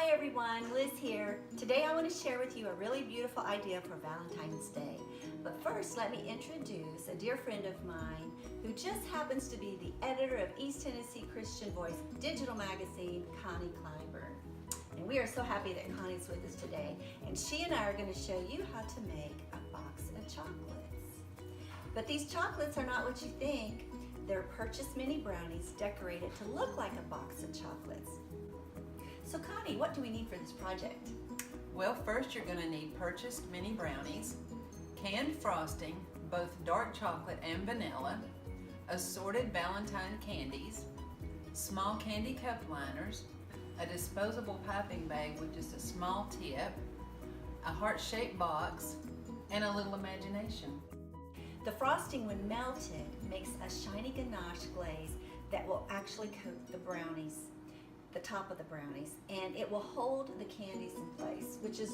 Hi everyone, Liz here. Today I want to share with you a really beautiful idea for Valentine's Day. But first, let me introduce a dear friend of mine who just happens to be the editor of East Tennessee Christian Voice digital magazine, Connie Clyburn. And we are so happy that Connie's with us today. And she and I are going to show you how to make a box of chocolates. But these chocolates are not what you think. They're purchased mini brownies decorated to look like a box of chocolates. So Connie, what do we need for this project? Well, first you're going to need purchased mini brownies, canned frosting, both dark chocolate and vanilla, assorted Valentine candies, small candy cup liners, a disposable piping bag with just a small tip, a heart-shaped box, and a little imagination. The frosting, when melted, makes a shiny ganache glaze that will actually coat the brownies, the top of the brownies, and it will hold the candies in place, which is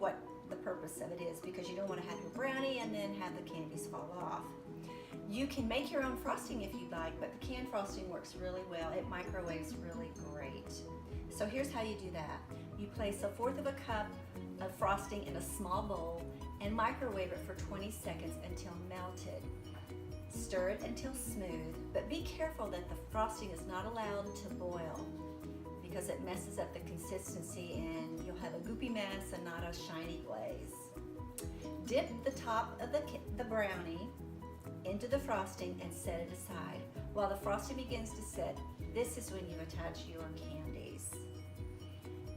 what the purpose of it is, because you don't want to have your brownie and then have the candies fall off. You can make your own frosting if you'd like, but the canned frosting works really well. It microwaves really great. So here's how you do that. You place 1/4 of a cup of frosting in a small bowl and microwave it for 20 seconds until melted. Stir it until smooth, but be careful that the frosting is not allowed to boil, because it messes up the consistency and you'll have a goopy mess and not a shiny glaze. Dip the top of the brownie into the frosting and set it aside. While the frosting begins to set, this is when you attach your candies.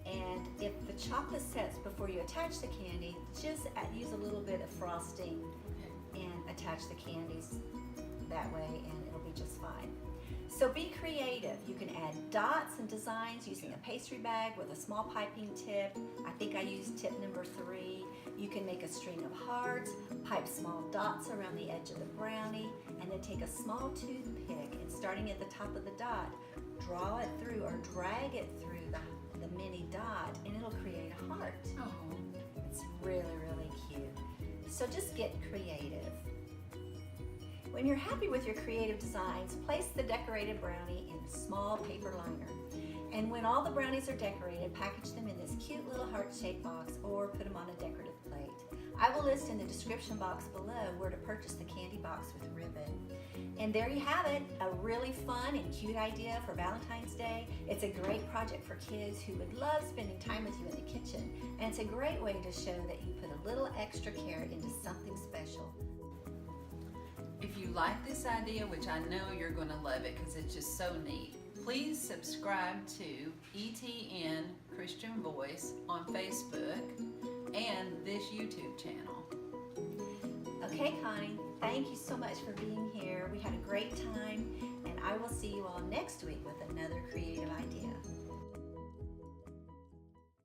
And if the chocolate sets before you attach the candy, just use a little bit of frosting and attach the candies that way and it'll be just fine. So be creative. You can add dots and designs using a pastry bag with a small piping tip. I think I used tip number 3. You can make a string of hearts, pipe small dots around the edge of the brownie, and then take a small toothpick and starting at the top of the dot, draw it through or drag it through the mini dot and it'll create a heart. Oh. It's really, really cute. So just get creative. When you're happy with your creative designs, place the decorated brownie in a small paper liner. And when all the brownies are decorated, package them in this cute little heart-shaped box or put them on a decorative plate. I will list in the description box below where to purchase the candy box with ribbon. And there you have it, a really fun and cute idea for Valentine's Day. It's a great project for kids who would love spending time with you in the kitchen. And it's a great way to show that you put a little extra care into something special. If you like this idea, which I know you're going to love it because it's just so neat, please subscribe to ETN Christian Voice on Facebook and this YouTube channel. Okay, Connie, thank you so much for being here. We had a great time, and I will see you all next week with another